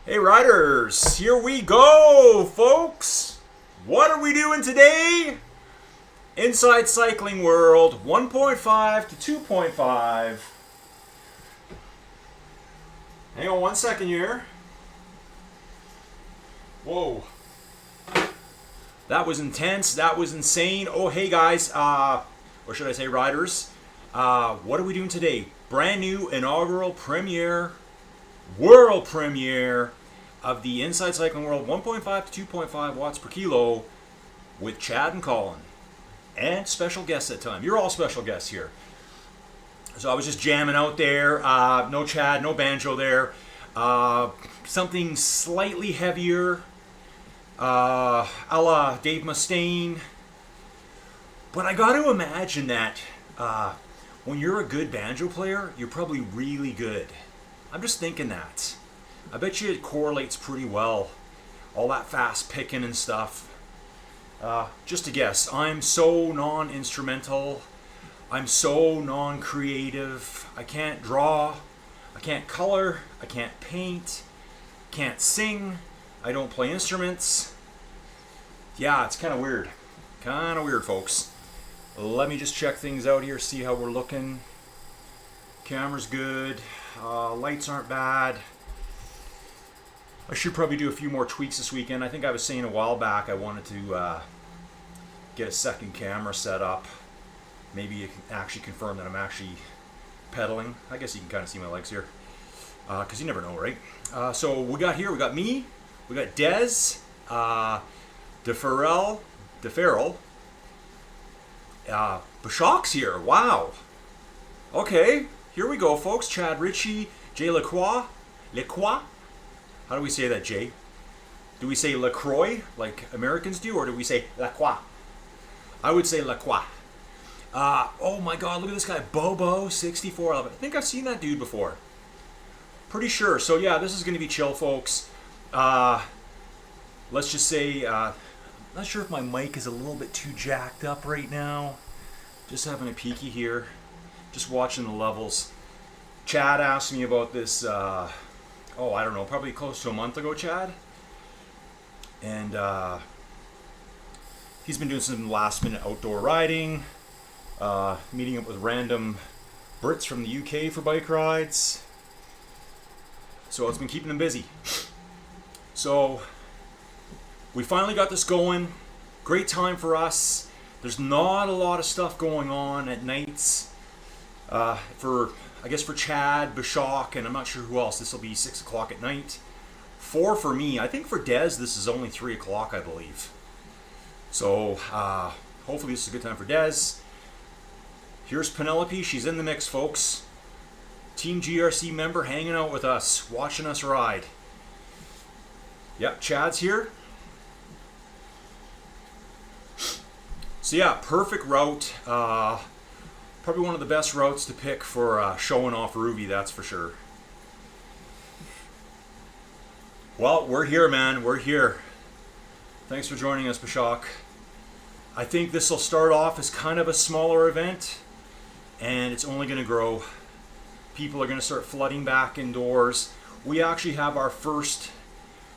Hey riders, here we go, folks. What are we doing today? Inside Cycling World 1.5 to 2.5. Hang on one second here. Whoa. That was intense. That was insane. Oh, hey guys, or should I say riders, what are we doing today? Brand new inaugural premiere, world premiere of the Inside Cycling World 1.5 to 2.5 watts per kilo with Chad and Colin. And special guests at time. You're all special guests here. So I was just jamming out there. No Chad, no banjo there. Something slightly heavier, a la Dave Mustaine. But I got to imagine that when you're a good banjo player, you're probably really good. I'm just thinking that. I bet you it correlates pretty well. All that fast picking and stuff. Just a guess. I'm so non-instrumental. I'm so non-creative. I can't draw. I can't color. I can't paint. Can't sing. I don't play instruments. Yeah, it's kind of weird. Kind of weird, folks. Let me just check things out here, see how we're looking. Camera's good. Lights aren't bad. I should probably do a few more tweaks this weekend. I think I was saying a while back I wanted to get a second camera set up. Maybe you can actually confirm that I'm actually pedaling. I guess you can kind of see my legs here. Because you never know, right? So we got me, we got Dez, DeFerrell, Bashok's here. Wow. Okay, here we go, folks. Chad Ritchie, Jay Lacroix. How do we say that, Jay? Do we say LaCroix like Americans do, or do we say Lacroix? I would say Lacroix. Oh my God, look at this guy, Bobo 6411. I think I've seen that dude before. Pretty sure. So yeah, this is going to be chill, folks. Let's just say, not sure if my mic is a little bit too jacked up right now. Just having a peeky here. Just watching the levels. Chad asked me about this, I don't know, probably close to a month ago, Chad. And he's been doing some last minute outdoor riding, meeting up with random Brits from the UK for bike rides. So it's been keeping him busy. So we finally got this going. Great time for us. There's not a lot of stuff going on at nights. I guess for Chad, Bashok, and I'm not sure who else, this will be 6 o'clock at night. 4 for me. I think for Dez, this is only 3 o'clock, I believe. So hopefully this is a good time for Dez. Here's Penelope. She's in the mix, folks. Team GRC member hanging out with us, watching us ride. Yep, Chad's here. So yeah, perfect route. Probably one of the best routes to pick for showing off Ruby, that's for sure. Well, we're here, man. We're here. Thanks for joining us, Bashok. I think this will start off as kind of a smaller event, and it's only going to grow. People are going to start flooding back indoors. We actually have our first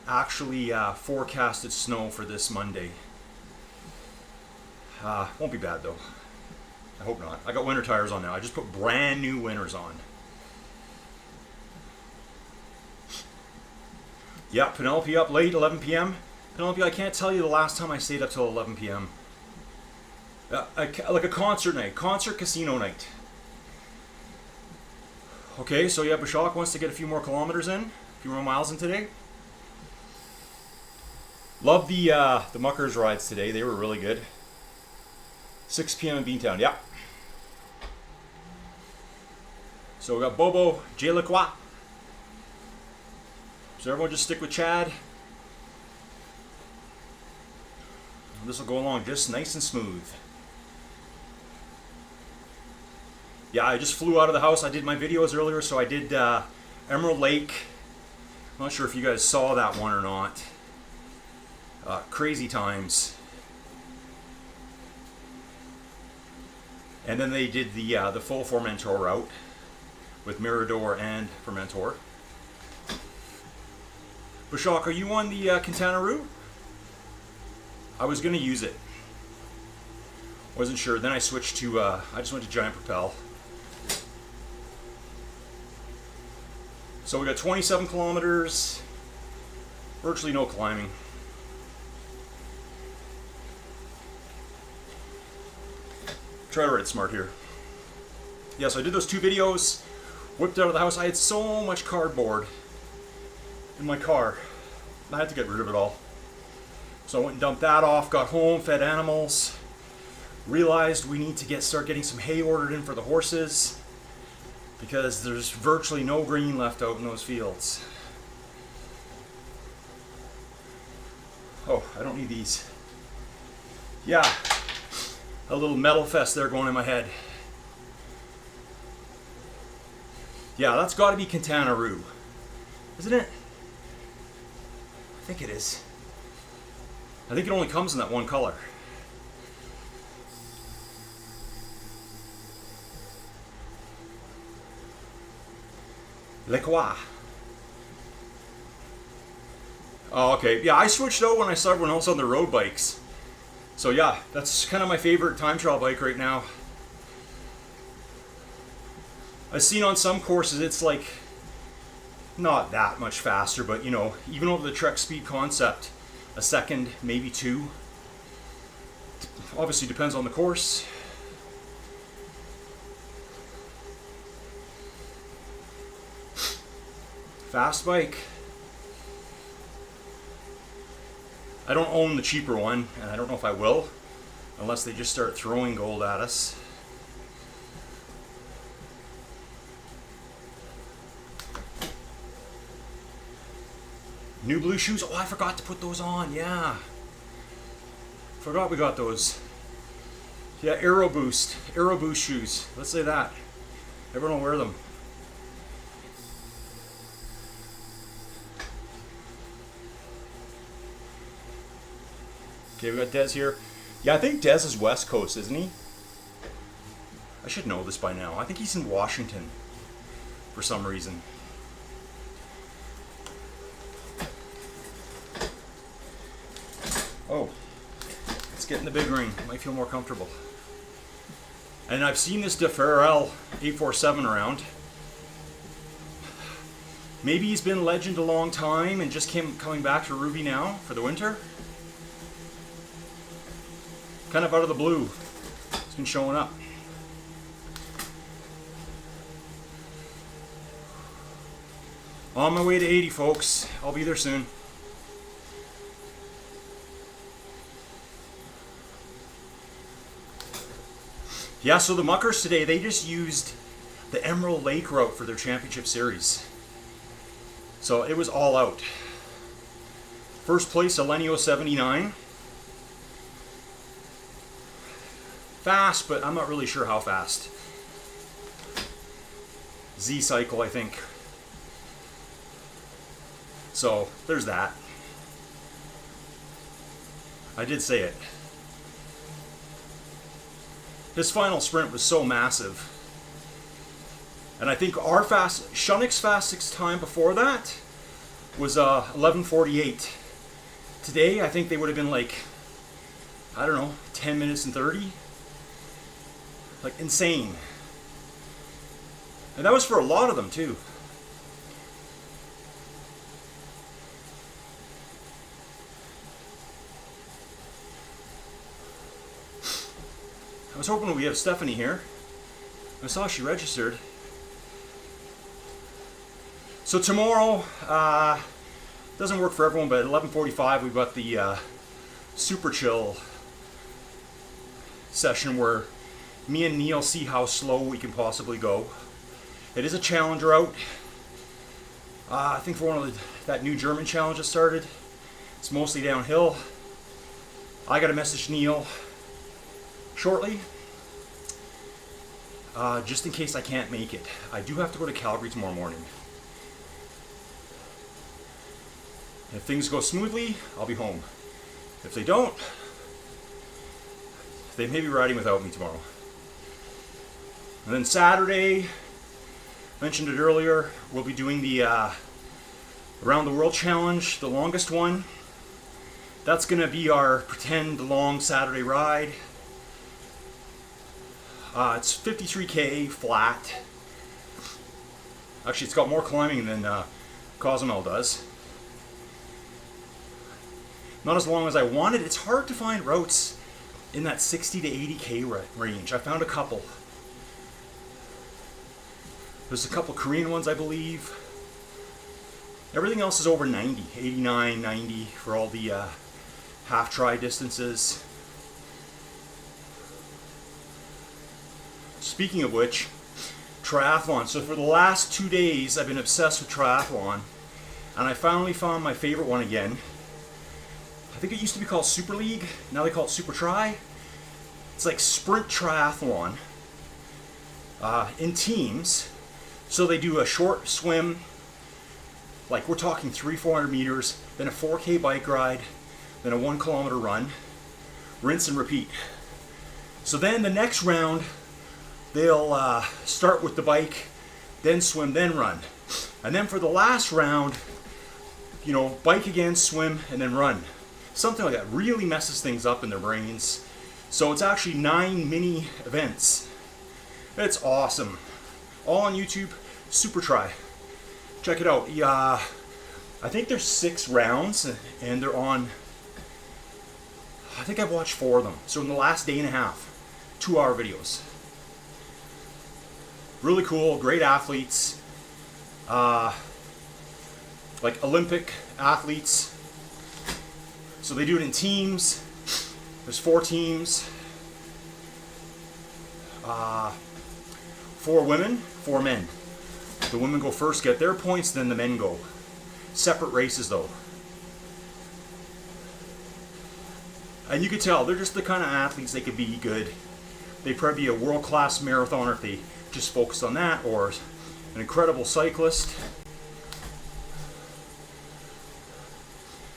forecasted snow for this Monday. Won't be bad, though. I hope not. I got winter tires on now. I just put brand new winters on. Yeah, Penelope up late, 11 p.m. Penelope, I can't tell you the last time I stayed up till 11 p.m. Like a concert night, concert casino night. Okay, so yeah, Bashok wants to get a few more kilometers in, a few more miles in today. Love the Muckers rides today. They were really good. 6 p.m. in Beantown, yeah. So we got Bobo, Jay Lacroix. So everyone just stick with Chad. This will go along just nice and smooth. Yeah, I just flew out of the house. I did my videos earlier, so I did Emerald Lake. I'm not sure if you guys saw that one or not. Crazy times. And then they did the full Formentor route with Mirador and Formentor. Bashak, are you on the Quintana route? I was going to use it. Wasn't sure. Then I switched to, I just went to Giant Propel. So we got 27 kilometers, virtually no climbing. Try to ride smart here. Yeah, so I did those 2 videos, whipped out of the house. I had so much cardboard in my car. I had to get rid of it all. So I went and dumped that off, got home, fed animals, realized we need to start getting some hay ordered in for the horses because there's virtually no green left out in those fields. Oh, I don't need these. Yeah, a little metal fest there going in my head. Yeah, that's got to be Quintana Roo, isn't it? I think it is. I think it only comes in that one color. Le Croix. Oh, okay. Yeah, I switched out when I was on the road bikes. So yeah, that's kind of my favorite time trial bike right now. I've seen on some courses it's like not that much faster, but you know, even over the Trek Speed Concept, a second, maybe 2. Obviously depends on the course. Fast bike. I don't own the cheaper one, and I don't know if I will, unless they just start throwing gold at us. New blue shoes. Oh, I forgot to put those on. Yeah. Forgot we got those. Yeah, Aero Boost shoes. Let's say that. Everyone will wear them. Okay, we got Des here. Yeah, I think Des is West Coast, isn't he? I should know this by now. I think he's in Washington for some reason. Oh, let's get in the big ring. Might feel more comfortable. And I've seen this DeFerrell 847 around. Maybe he's been legend a long time and just coming back to Ruby now for the winter. Kind of out of the blue. It's been showing up. On my way to 80, folks. I'll be there soon. Yeah, so the Muckers today, they just used the Emerald Lake route for their championship series. So it was all out. First place, Alenio 79. Fast, but I'm not really sure how fast. Z cycle, I think. So there's that. I did say it. His final sprint was so massive. And I think Shunnick's fastest time before that was 11:48. Today, I think they would have been like, I don't know, 10 minutes and 30. Like insane. And that was for a lot of them too. I was hoping we have Stephanie here. I saw she registered. So tomorrow, doesn't work for everyone, but at 11:45 we've got the super chill session where me and Neil see how slow we can possibly go. It is a challenge route. I think for one of that new German challenge that started, it's mostly downhill. I got to message Neil shortly, just in case I can't make it. I do have to go to Calgary tomorrow morning. If things go smoothly, I'll be home. If they don't, they may be riding without me tomorrow. And then Saturday, mentioned it earlier, we'll be doing the Around the World Challenge, the longest one. That's going to be our pretend long Saturday ride. It's 53K flat. Actually, it's got more climbing than Cozumel does. Not as long as I wanted. It's hard to find routes in that 60 to 80K range. I found a couple. There's a couple Korean ones, I believe. Everything else is over 90, 89, 90 for all the half tri distances. Speaking of which, triathlon. So for the last 2 days, I've been obsessed with triathlon, and I finally found my favorite one again. I think it used to be called Super League. Now they call it Super Tri. It's like sprint triathlon in teams. So they do a short swim, like we're talking 300-400 meters, then a 4K bike ride, then a 1 kilometer run, rinse and repeat. So then the next round, they'll start with the bike, then swim, then run. And then for the last round, you know, bike again, swim, and then run. Something like that. Really messes things up in their brains. So it's actually 9 mini events. It's awesome. All on YouTube, Super Tri. Check it out. I think there's 6 rounds, and they're on, I think I've watched 4 of them. So in the last day and a half, 2-hour videos. Really cool, great athletes, like Olympic athletes. So they do it in teams. There's 4 teams, 4 women, 4 men. The women go first, get their points, then the men go. Separate races though. And you can tell they're just the kind of athletes they could be good. They'd probably be a world-class marathoner if they just focused on that, or an incredible cyclist.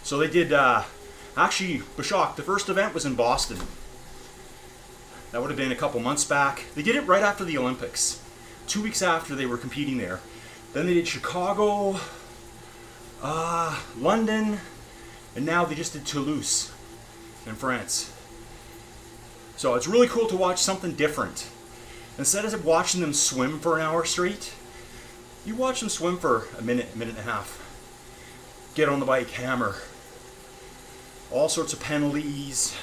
So they did, actually, Bashak, the first event was in Boston. That would have been a couple months back. They did it right after the Olympics, 2 weeks after they were competing there. Then they did Chicago, London, and now they just did Toulouse in France. So it's really cool to watch something different. Instead of watching them swim for an hour straight, you watch them swim for a minute and a half. Get on the bike, hammer. All sorts of penalties.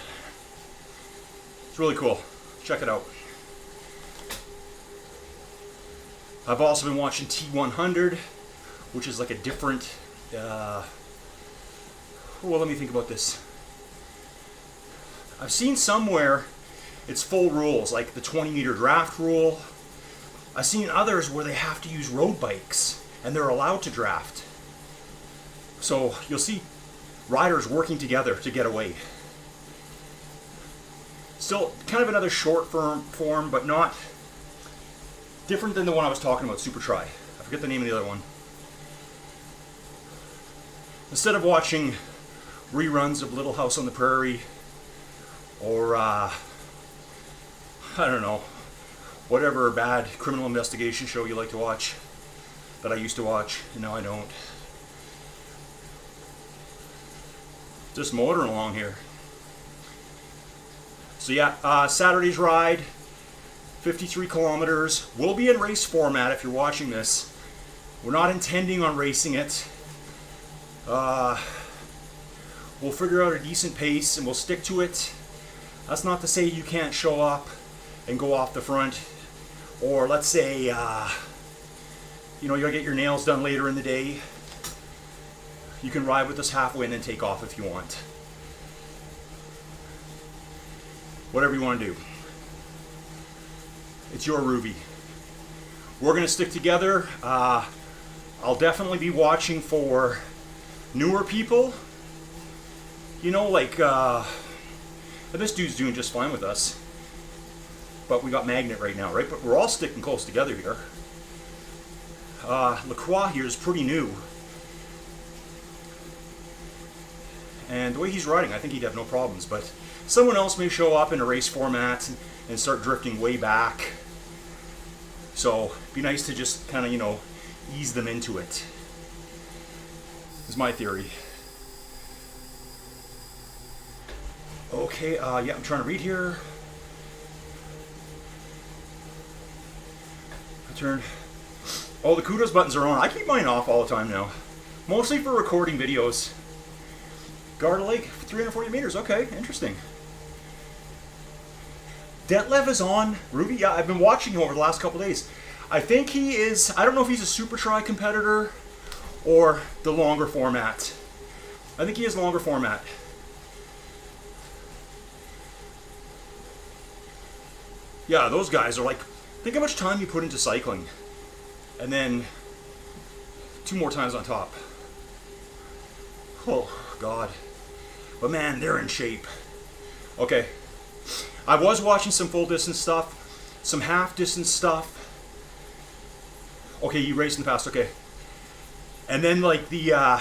It's really cool. Check it out. I've also been watching T100, which is like a different, well, let me think about this. I've seen somewhere it's full rules, like the 20-meter draft rule. I've seen others where they have to use road bikes, and they're allowed to draft. So you'll see riders working together to get away. Still kind of another short form, but not different than the one I was talking about, Super Tri. I forget the name of the other one. Instead of watching reruns of Little House on the Prairie, or I don't know, whatever bad criminal investigation show you like to watch, that I used to watch, and now I don't. Just motoring along here. So yeah, Saturday's ride, 53 kilometers. Will be in race format if you're watching this. We're not intending on racing it. We'll figure out a decent pace and we'll stick to it. That's not to say you can't show up and go off the front, or let's say you know, you gotta get your nails done later in the day. You can ride with us halfway and then take off if you want. Whatever you want to do. It's your Ruby. We're gonna stick together. I'll definitely be watching for newer people. You know, like this dude's doing just fine with us. But we got Magnet right now, right? But we're all sticking close together here. LaCroix here is pretty new. And the way he's riding, I think he'd have no problems. But someone else may show up in a race format and start drifting way back. So it'd be nice to just kind of, you know, ease them into it. is my theory. Okay, yeah, I'm trying to read here. I turned... Oh, the kudos buttons are on. I keep mine off all the time now. Mostly for recording videos. Garda Lake, 340 meters. Okay, interesting. Detlef is on. Ruby, yeah, I've been watching him over the last couple days. I think he is... I don't know if he's a super tri competitor or the longer format. I think he is longer format. Yeah, those guys are like... Think how much time you put into cycling. And then 2 more times on top. Oh, God. But man, they're in shape. Okay. I was watching some full distance stuff, some half distance stuff. Okay, you raced in the past, okay. And then like the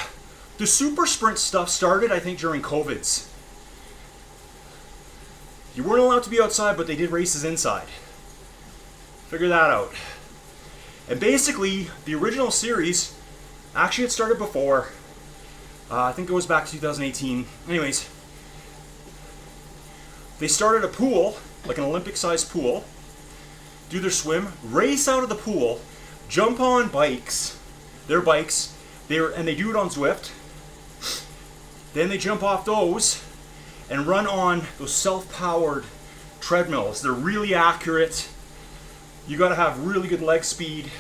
super sprint stuff started, I think, during COVID's. You weren't allowed to be outside, but they did races inside. Figure that out. And basically, the original series, actually it started before. I think it goes back to 2018. Anyways, they started a pool, like an Olympic-sized pool, do their swim, race out of the pool, jump on bikes, their bikes, and they do it on Zwift. Then they jump off those and run on those self-powered treadmills. They're really accurate. You got to have really good leg speed.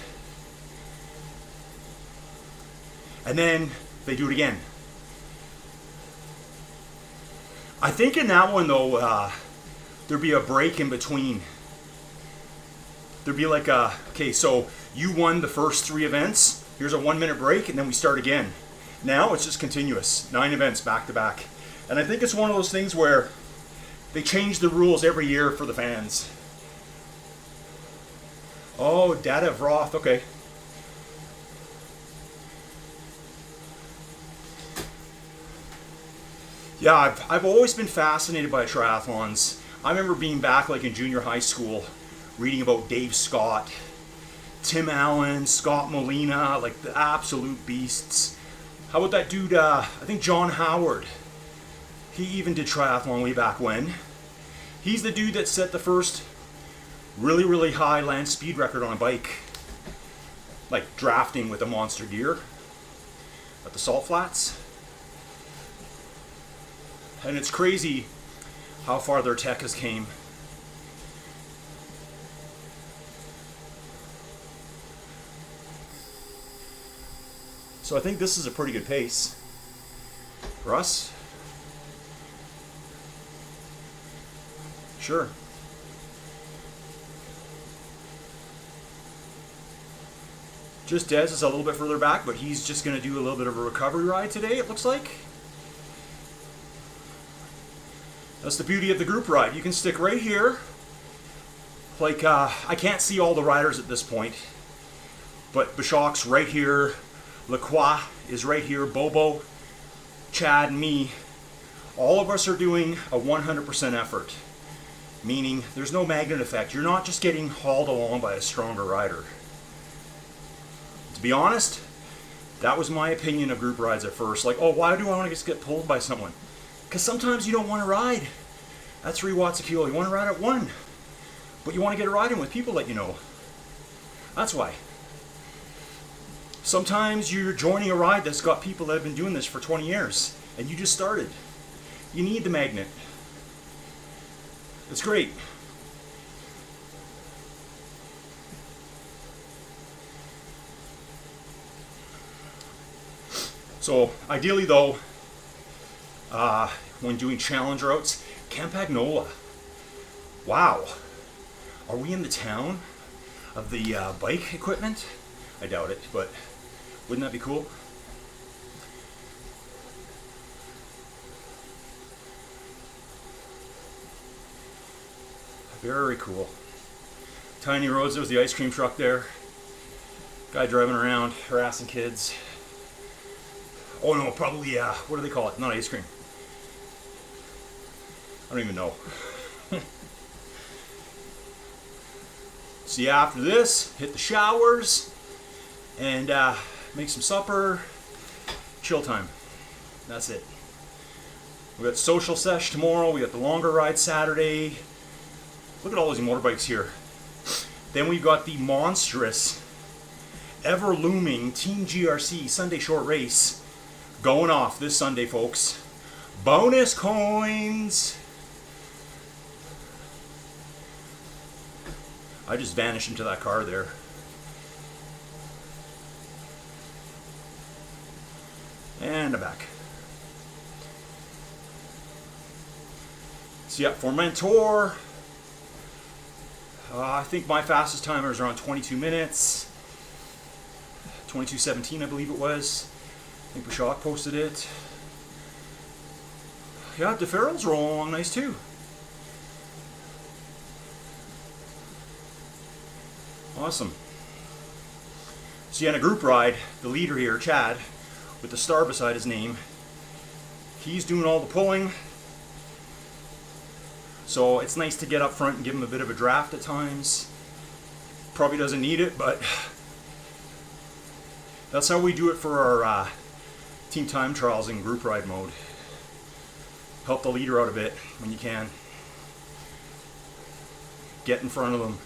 And then they do it again. I think in that one though, there'd be a break in between. There'd be like a, okay, so you won the first 3 events. Here's a 1-minute break, and then we start again. Now it's just continuous, 9 events back to back. And I think it's one of those things where they change the rules every year for the fans. Oh, Data of Roth, okay. Yeah, I've always been fascinated by triathlons. I remember being back like in junior high school, reading about Dave Scott, Tim Allen, Scott Molina, like the absolute beasts. How about that dude, I think John Howard. He even did triathlon way back when. He's the dude that set the first really, really high land speed record on a bike. Like drafting with a monster gear at the Salt Flats. And it's crazy how far their tech has came. So I think this is a pretty good pace for us. Sure. Just Dez is a little bit further back, but he's just going to do a little bit of a recovery ride today, it looks like. That's the beauty of the group ride. You can stick right here. Like, I can't see all the riders at this point, but Bashok's right here. Lacroix is right here. Bobo, Chad, and me. All of us are doing a 100% effort, meaning there's no magnet effect. You're not just getting hauled along by a stronger rider. To be honest, that was my opinion of group rides at first. Like, oh, why do I want to just get pulled by someone? Because sometimes you don't want to ride at 3 watts of fuel. You want to ride at 1. But you want to get a ride in with people that you know. That's why. Sometimes you're joining a ride that's got people that have been doing this for 20 years. And you just started. You need the magnet. It's great. So ideally though, when doing challenge routes, Campagnola. Wow. Are we in the town of the bike equipment? I doubt it, but wouldn't that be cool? Very cool. Tiny roads, there was the ice cream truck there. Guy driving around, harassing kids. Oh no, probably, what do they call it? Not ice cream. I don't even know. See, after this, hit the showers and make some supper, chill time. That's it. We got social sesh tomorrow. We got the longer ride Saturday. Look at all these motorbikes here. Then we've got the monstrous, ever looming Team GRC Sunday short race going off this Sunday, folks. Bonus coins. I just vanished into that car there. And I'm back. So yeah, for Mentor, I think my fastest timer is around 22 minutes. 22:17, I believe it was. I think Bashak posted it. Yeah, DeFerrell's rolling along nice too. Awesome. So yeah, in a group ride, the leader here, Chad, with the star beside his name, he's doing all the pulling. So it's nice to get up front and give him a bit of a draft at times. Probably doesn't need it, but that's how we do it for our team time trials in group ride mode. Help the leader out a bit when you can. Get in front of them.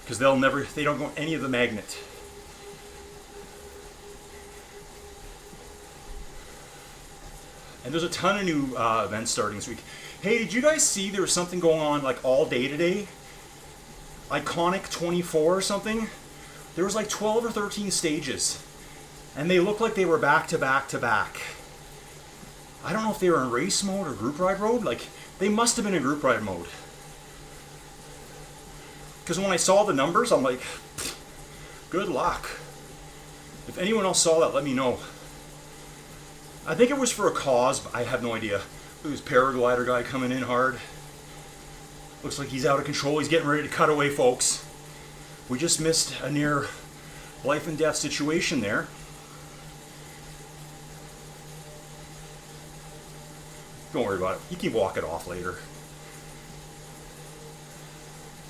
Because they don't go any of the magnet. And there's a ton of new events starting this week. Hey, did you guys see there was something going on like all day today? Iconic 24 or something? There was like 12 or 13 stages. And they looked like they were back to back to back. I don't know if they were in race mode or group ride mode. Like, they must have been in group ride mode. Because when I saw the numbers, I'm like, good luck. If anyone else saw that, let me know. I think it was for a cause, but I have no idea. Look at this paraglider guy coming in hard. Looks like he's out of control. He's getting ready to cut away, folks. We just missed a near life and death situation there. Don't worry about it. You can walk it off later.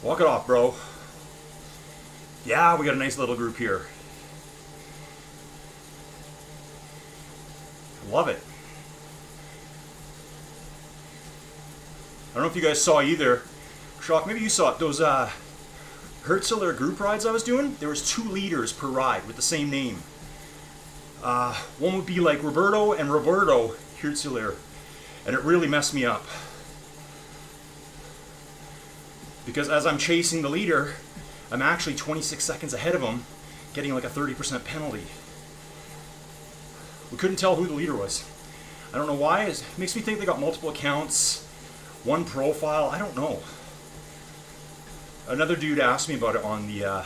Walk it off, bro. Yeah, we got a nice little group here. Love it. I don't know if you guys saw either. Shock, maybe you saw it. Those Hertzler group rides I was doing, there was 2 leaders per ride with the same name. One would be like Roberto and Roberto Hertzler. And it really messed me up. Because as I'm chasing the leader, I'm actually 26 seconds ahead of him, getting like a 30% penalty. We couldn't tell who the leader was. I don't know why. It makes me think they got multiple accounts, one profile. I don't know. Another dude asked me about it on the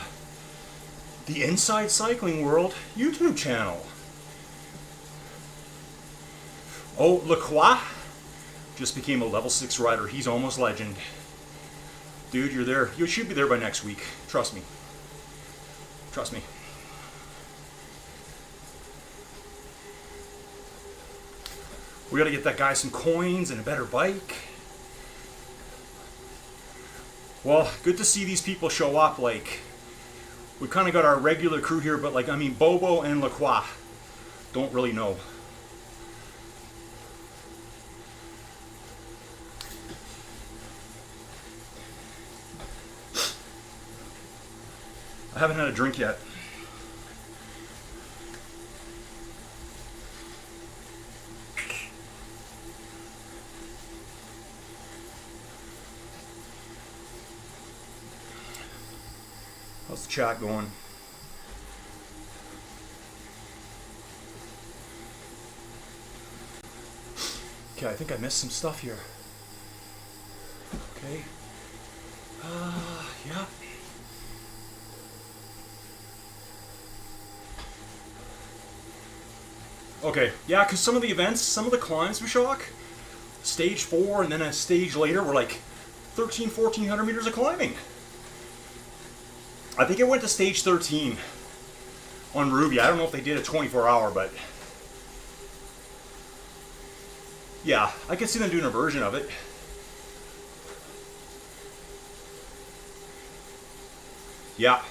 Inside Cycling World YouTube channel. Oh, Lacroix just became a level 6 rider. He's almost legend. Dude, you're there. You should be there by next week. Trust me. Trust me. We got to get that guy some coins and a better bike. Well, good to see these people show up. Like, we kind of got our regular crew here, but like, I mean, Bobo and Lacroix don't really know. I haven't had a drink yet. How's the chat going? Okay, I think I missed some stuff here. Okay. Yeah. Okay, yeah, because some of the events, some of the climbs were shock. Stage 4 and then a stage later were like 1,400 meters of climbing. I think it went to stage 13 on Ruby. I don't know if they did a 24-hour, but yeah, I could see them doing a version of it. Yeah,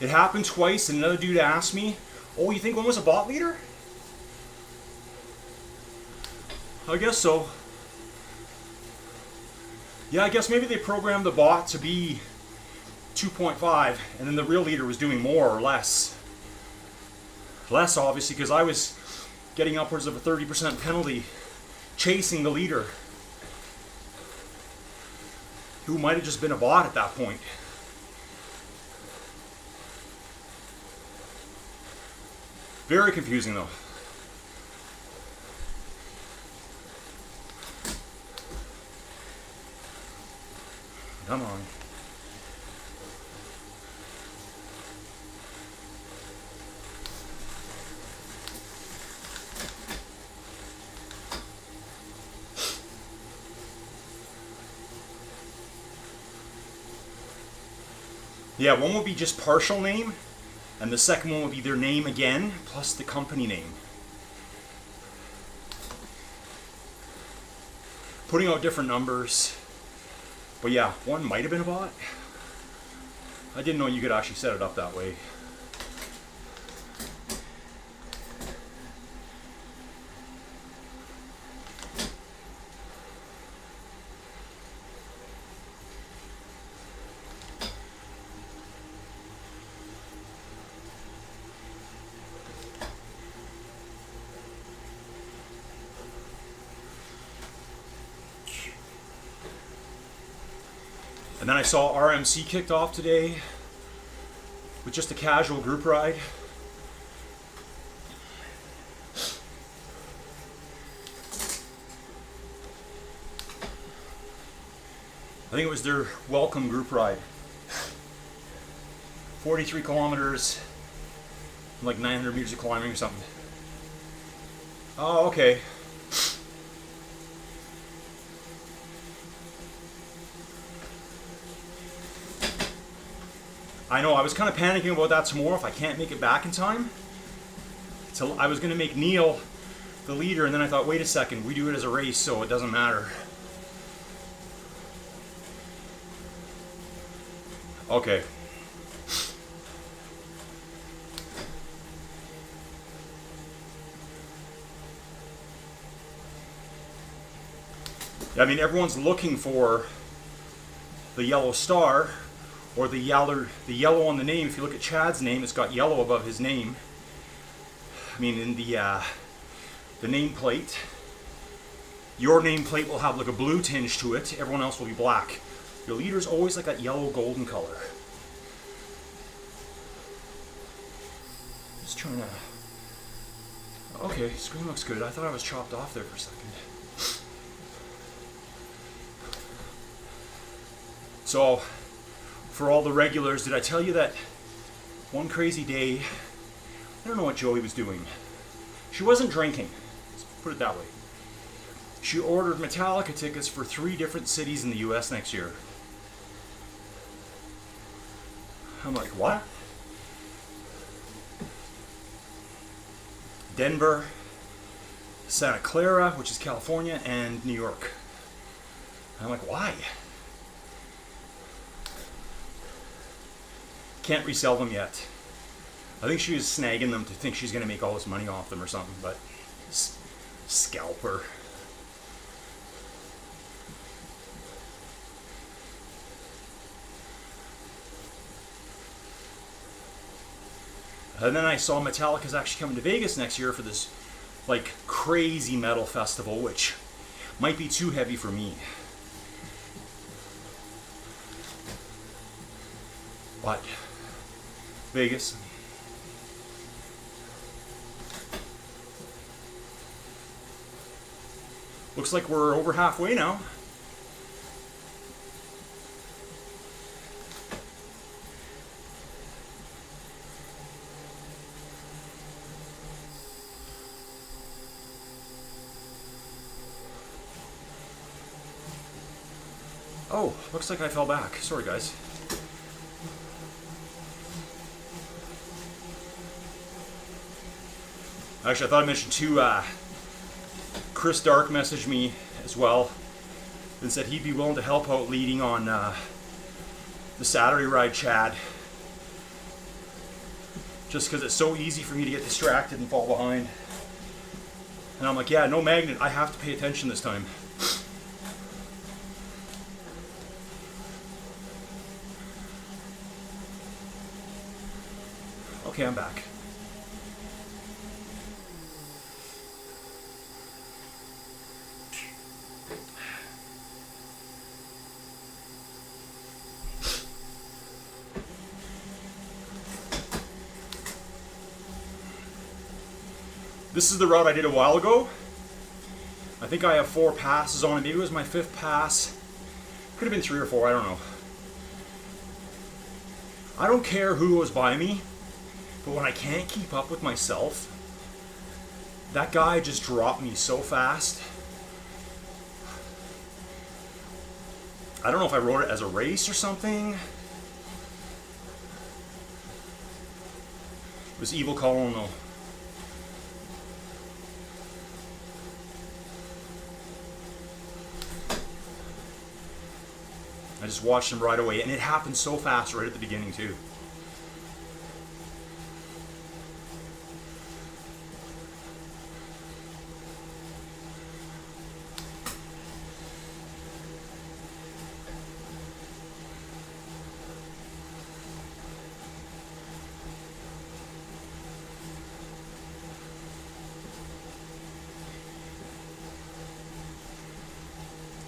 it happened twice, and another dude asked me, oh, you think one was a bot leader? I guess so. Yeah, I guess maybe they programmed the bot to be 2.5, and then the real leader was doing more or less. Less, obviously, because I was getting upwards of a 30% penalty chasing the leader, who might have just been a bot at that point. Very confusing, though. Come on. Yeah, one would be just partial name, and the second one would be their name again, plus the company name. Putting out different numbers. But yeah, one might have been a bot. I didn't know you could actually set it up that way. And then I saw RMC kicked off today with just a casual group ride. I think it was their welcome group ride. 43 kilometers, like 900 meters of climbing or something. Oh, okay. I know, I was kind of panicking about that tomorrow if I can't make it back in time. So I was going to make Neil the leader, and then I thought, wait a second, we do it as a race, so it doesn't matter. Okay. I mean, everyone's looking for the yellow star, or the yellow on the name. If you look at Chad's name, it's got yellow above his name. I mean, in the nameplate, your nameplate will have like a blue tinge to it. Everyone else will be black. Your leader's always like that yellow golden color. Just trying to. Okay, screen looks good. I thought I was chopped off there for a second. So, for all the regulars, did I tell you that one crazy day, I don't know what Joey was doing. She wasn't drinking, let's put it that way. She ordered Metallica tickets for 3 different cities in the US next year. I'm like, what? Denver, Santa Clara, which is California, and New York. I'm like, why? Can't resell them yet. I think she was snagging them to think she's going to make all this money off them or something, but scalper. And then I saw Metallica's actually coming to Vegas next year for this like crazy metal festival, which might be too heavy for me. But Vegas. Looks like we're over halfway now. Oh, looks like I fell back. Sorry, guys. Actually, I thought I mentioned too, Chris Dark messaged me as well and said he'd be willing to help out leading on the Saturday ride, Chad. Just because it's so easy for me to get distracted and fall behind. And I'm like, yeah, no magnet. I have to pay attention this time. Okay, I'm back. This is the route I did a while ago. I think I have 4 passes on it. Maybe it was my 5th pass. Could have been 3 or 4, I don't know. I don't care who goes by me, but when I can't keep up with myself, that guy just dropped me so fast. I don't know if I wrote it as a race or something. It was Evil Colin though. I just watched him right away, and it happened so fast right at the beginning too.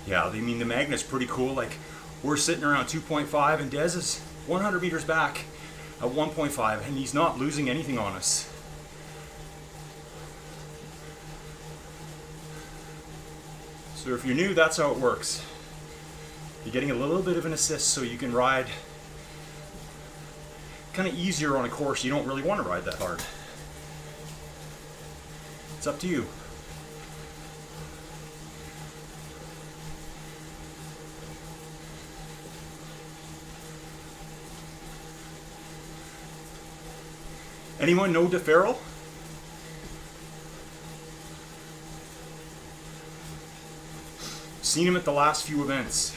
Yeah, I mean the magnet's pretty cool. Like, we're sitting around 2.5 and Dez is 100 meters back at 1.5 and he's not losing anything on us. So if you're new, that's how it works. You're getting a little bit of an assist so you can ride kind of easier on a course you don't really want to ride that hard. It's up to you. Anyone know DeFerrell? Seen him at the last few events.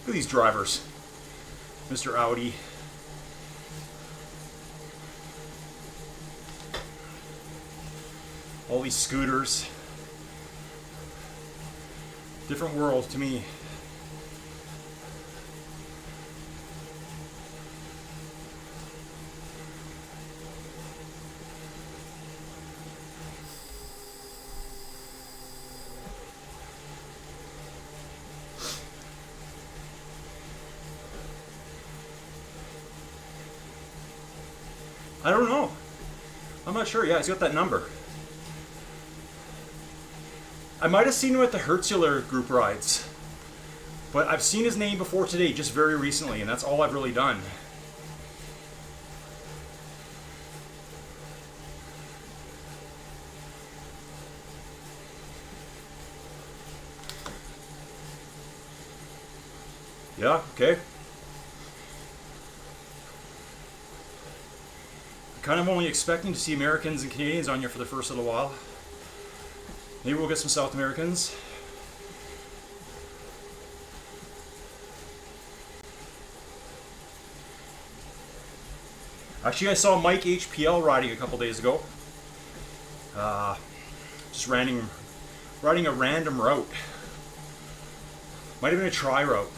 Look at these drivers. Mr. Audi. All these scooters. Different world to me. I don't know. I'm not sure. Yeah, he's got that number. I might have seen him at the Hertzuler group rides. But I've seen his name before today, just very recently, and that's all I've really done. Yeah, okay. Kind of only expecting to see Americans and Canadians on here for the first little while. Maybe we'll get some South Americans. Actually, I saw Mike HPL riding a couple days ago. Just riding a random route. Might have been a tri route.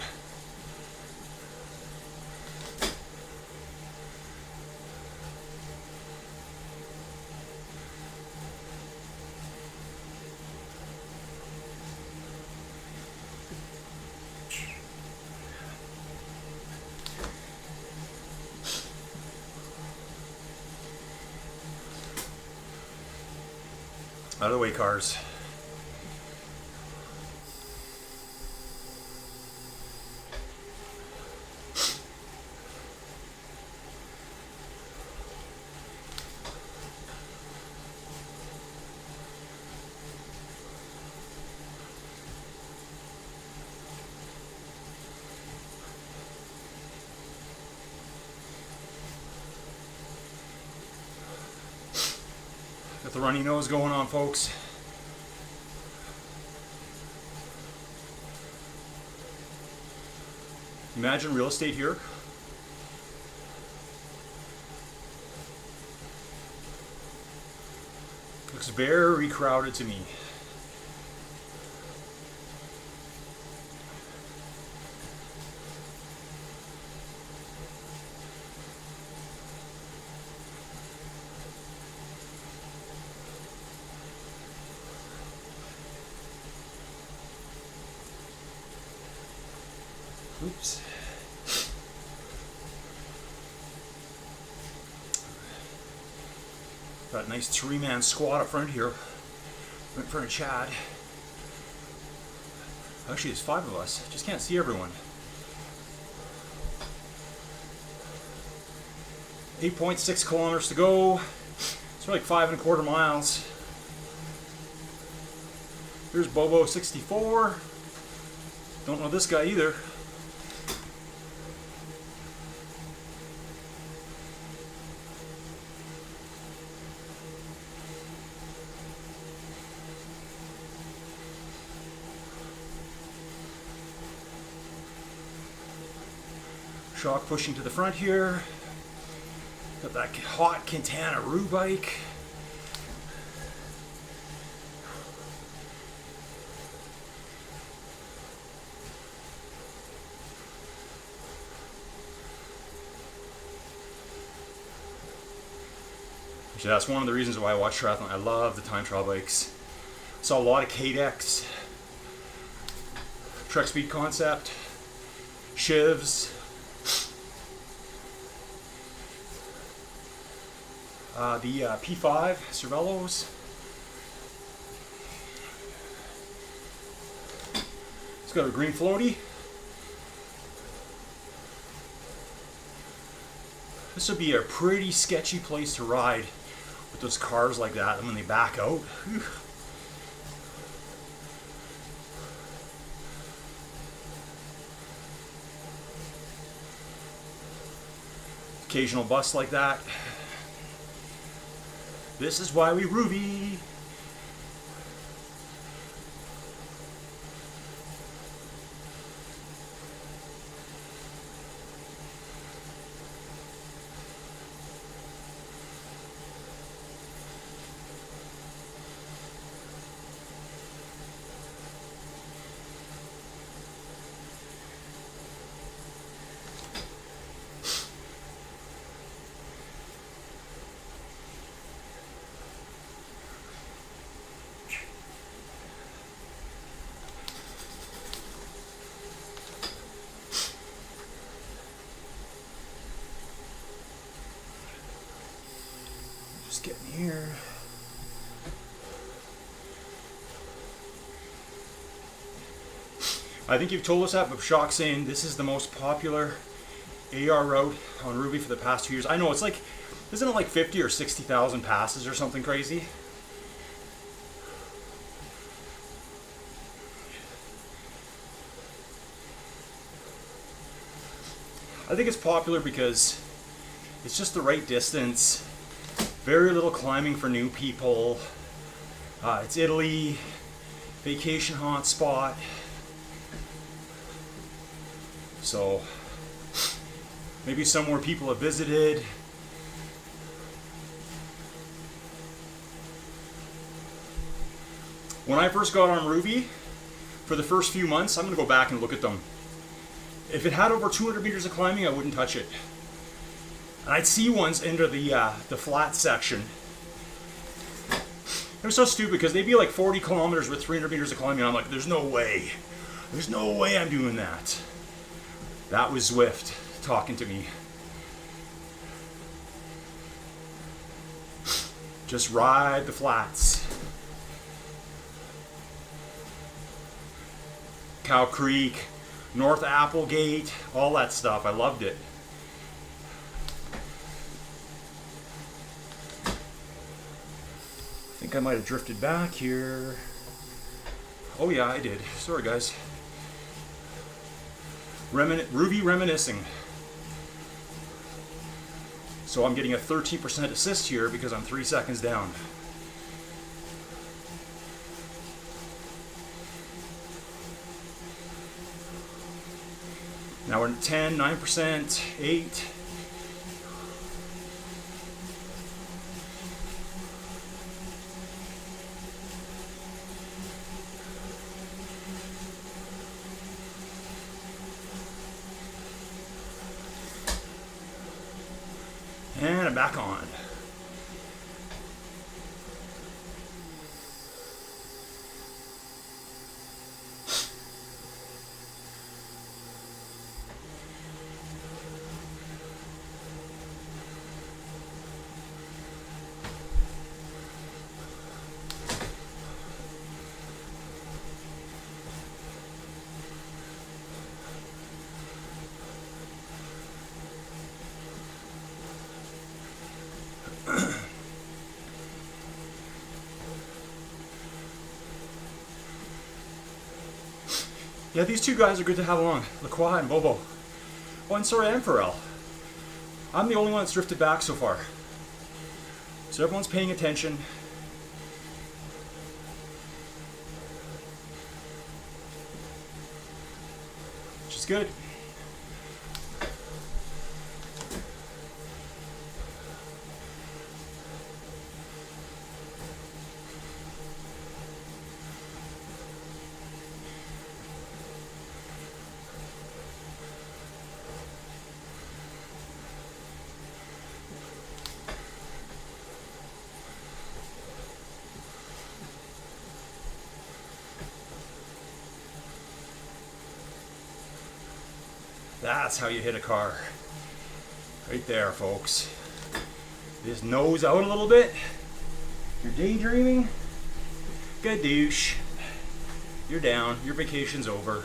Out of the way, cars. Got the runny nose going on, folks. Imagine real estate here. Looks very crowded to me. Oops. Got a nice 3-man squad up front here. Right in front of Chad. Actually, there's 5 of us. Just can't see everyone. 8.6 kilometers to go. It's like 5.25 miles. Here's Bobo 64. Don't know this guy either. Shock pushing to the front here. Got that hot Quintana Roo bike. Actually, that's one of the reasons why I watch triathlon. I love the time trial bikes. Saw a lot of KDEX, Trek Speed Concept, Shivs. The P5 Cervelos. It's got a green floaty. This would be a pretty sketchy place to ride with those cars like that, and when they back out. Whew. Occasional bus like that. This is why we Ruby. Just getting here. I think you've told us that, but Shock's saying this is the most popular AR route on Ruby for the past 2 years. I know it's like, isn't it like 50 or 60,000 passes or something crazy? I think it's popular because it's just the right distance. Very little climbing for new people. It's Italy, vacation hotspot. So maybe somewhere people have visited. When I first got on Ruby, for the first few months, I'm going to go back and look at them. If it had over 200 meters of climbing, I wouldn't touch it. And I'd see ones into the flat section. It was so stupid because they'd be like 40 kilometers with 300 meters of climbing. I'm like, there's no way. There's no way I'm doing that. That was Zwift talking to me. Just ride the flats. Cow Creek, North Applegate, all that stuff. I loved it. I think I might have drifted back here. Oh yeah, I did. Sorry guys. Ruby reminiscing. So I'm getting a 13% assist here because I'm 3 seconds down. Now we're at 10, 9%, 8. I'm back on. Yeah, these two guys are good to have along. Lacroix and Bobo. Oh, and sorry, and Pharrell. I'm the only one that's drifted back so far. So everyone's paying attention. Which is good. That's how you hit a car. Right there, folks. Just nose out a little bit. You're daydreaming. Good douche. You're down. Your vacation's over.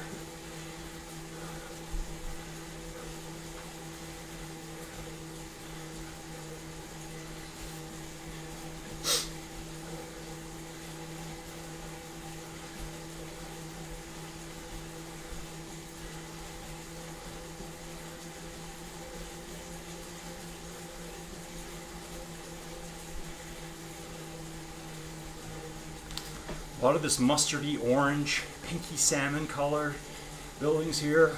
A lot of this mustardy orange, pinky salmon color buildings here.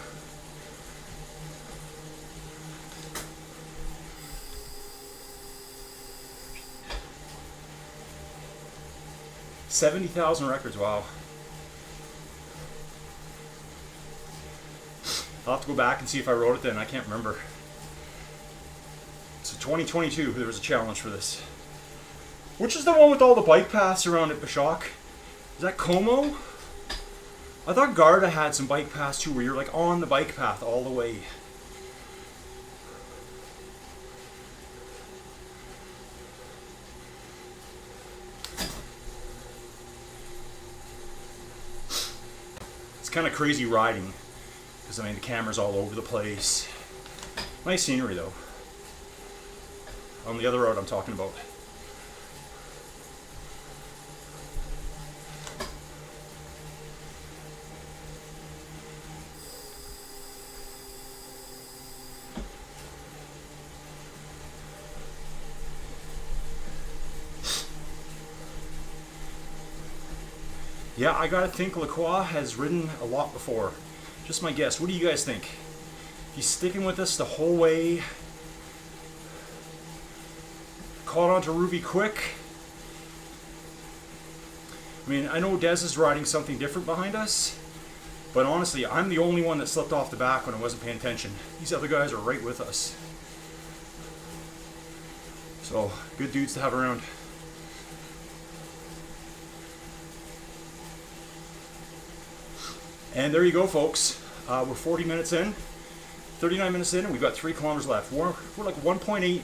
$70,000 records, wow. I'll have to go back and see if I wrote it then, I can't remember. So 2022, there was a challenge for this. Which is the one with all the bike paths around it, Bashak? Is that Como? I thought Garda had some bike paths too, where you're like on the bike path all the way. It's kind of crazy riding, because I mean the camera's all over the place. Nice scenery though. On the other road I'm talking about. Yeah, I gotta think Lacroix has ridden a lot before. Just my guess. What do you guys think? He's sticking with us the whole way. Caught onto Ruby quick. I mean, I know Dez is riding something different behind us, but honestly, I'm the only one that slipped off the back when I wasn't paying attention. These other guys are right with us. So, good dudes to have around. And there you go, folks. We're 40 minutes in, 39 minutes in, and we've got 3 kilometers left. We're like 1.8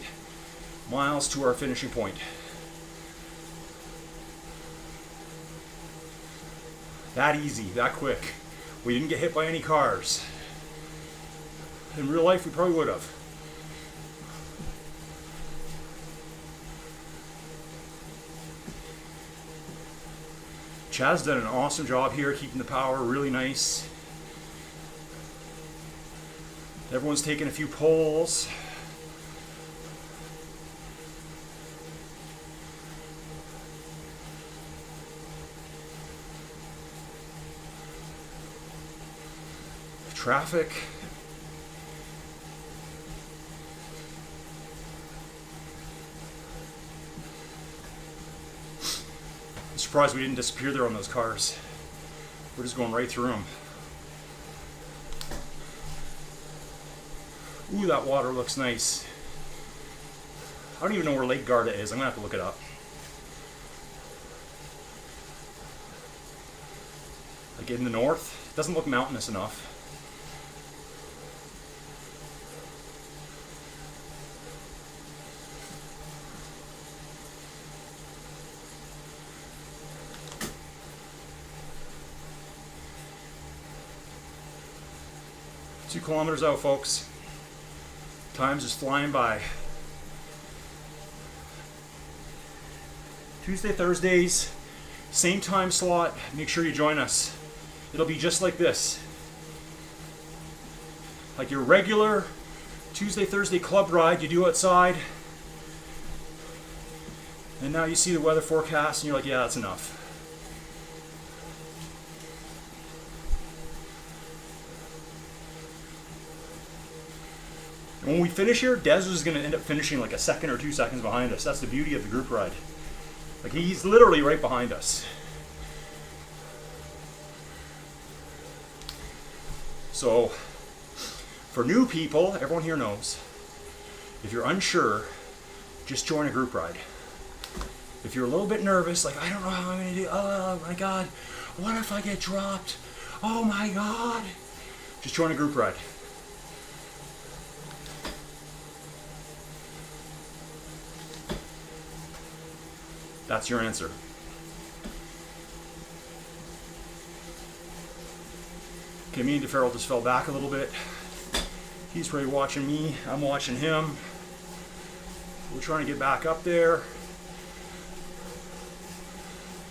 miles to our finishing point. That easy, that quick. We didn't get hit by any cars. In real life, we probably would have. Chad's done an awesome job here, keeping the power really nice. Everyone's taking a few pulls. Traffic. I'm surprised we didn't disappear there on those cars. We're just going right through them. Ooh, that water looks nice. I don't even know where Lake Garda is. I'm gonna have to look it up. Like in the north. It doesn't look mountainous enough. Two kilometers out, folks. Time's just flying by. Tuesday, Thursdays, same time slot. Make sure you join us. It'll be just like this. Like your regular Tuesday, Thursday club ride you do outside. And now you see the weather forecast and you're like, yeah, that's enough. And when we finish here, Des is going to end up finishing like a second or 2 seconds behind us. That's the beauty of the group ride. Like he's literally right behind us. So, for new people, everyone here knows, if you're unsure, just join a group ride. If you're a little bit nervous, like, I don't know how I'm going to do, oh my God, what if I get dropped? Oh my God. Just join a group ride. That's your answer. Okay, me and DeFerrell just fell back a little bit. He's probably watching me. I'm watching him. We're trying to get back up there.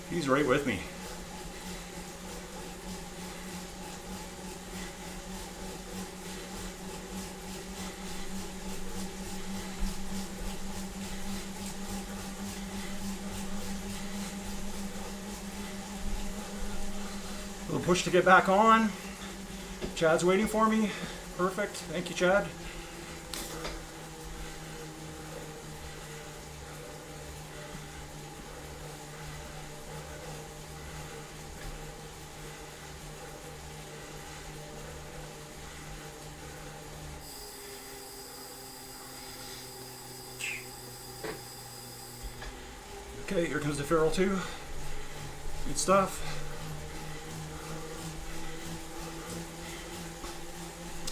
He's right with me. A little push to get back on. Chad's waiting for me. Perfect. Thank you, Chad. Okay, here comes the Ferrell too. Good stuff.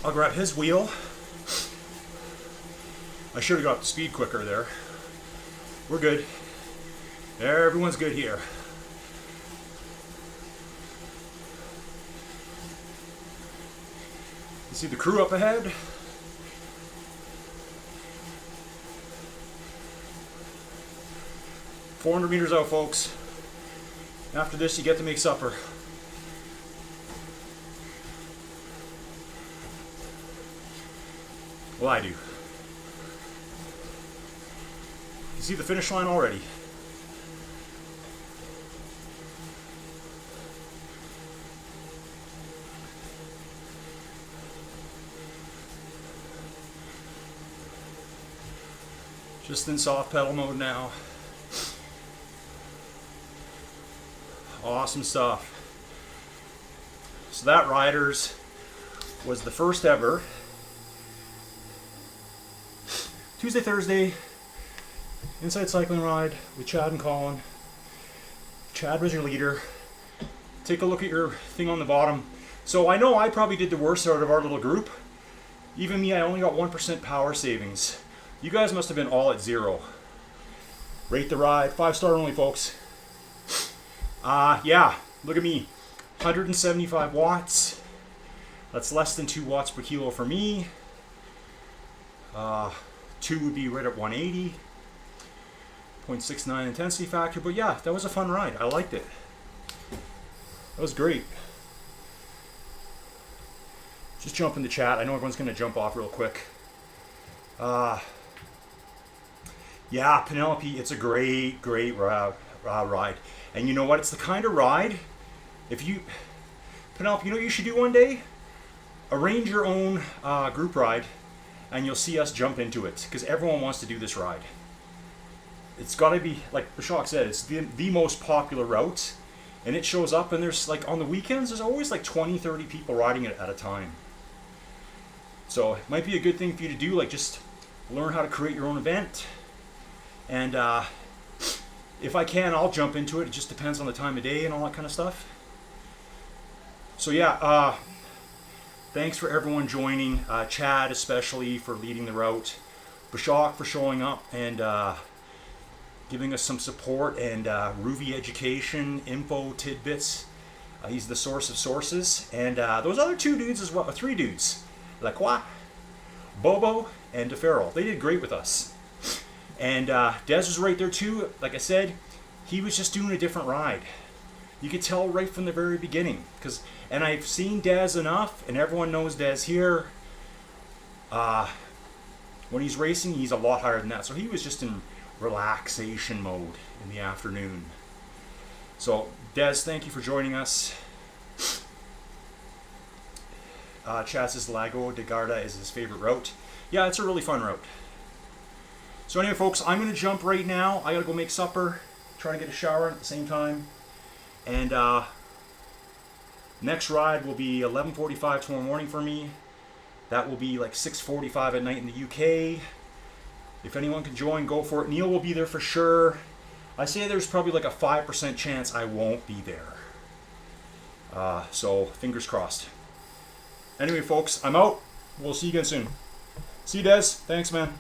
I'll grab his wheel. I should have got the speed quicker there. We're good. Everyone's good here. You see the crew up ahead? $400 meters out, folks. After this, you get to make supper. Well, I do. You see the finish line already. Just in soft pedal mode now. Awesome stuff. So that, riders, was the first ever Tuesday, Thursday inside cycling ride with Chad and Colin. Chad was your leader. Take a look at your thing on the bottom. So I know I probably did the worst out of our little group. Even me, I only got 1% power savings. You guys must have been all at 0. Rate the ride. 5-star only, folks. Yeah, look at me. 175 watts. That's less than 2 watts per kilo for me. 2 would be right at 180. 0.69 intensity factor. But yeah, that was a fun ride. I liked it. That was great. Just jump in the chat. I know everyone's going to jump off real quick. Yeah, Penelope, it's a great ride. And you know what? It's the kind of ride, Penelope, you know what you should do one day? Arrange your own group ride, and you'll see us jump into it, because everyone wants to do this ride. It's got to be, like Bashak said, it's the most popular route, and it shows up, and there's, like, on the weekends, there's always like 20, 30 people riding it at a time. So it might be a good thing for you to do, like, just learn how to create your own event. And if I can, I'll jump into it. It just depends on the time of day and all that kind of stuff. So yeah, thanks for everyone joining. Chad especially for leading the route. Bashak for showing up and giving us some support and Ruby education, info, tidbits. He's the source of sources. And those other two dudes as well, three dudes. Lacroix, Bobo, and DeFerrell. They did great with us. And Des was right there too. Like I said, he was just doing a different ride. You could tell right from the very beginning. And I've seen Des enough, and everyone knows Des here. When he's racing, he's a lot higher than that. So he was just in relaxation mode in the afternoon. So Des, thank you for joining us. Chad says Lago de Garda is his favorite route. Yeah, it's a really fun route. So anyway, folks, I'm going to jump right now. I got to go make supper, try to get a shower at the same time. And next ride will be 11:45 tomorrow morning for me. That will be like 6:45 at night in the UK. If anyone can join, go for it. Neil will be there for sure. I say there's probably like a 5% chance I won't be there. So fingers crossed. Anyway, folks, I'm out. We'll see you again soon. See you, Des. Thanks, man.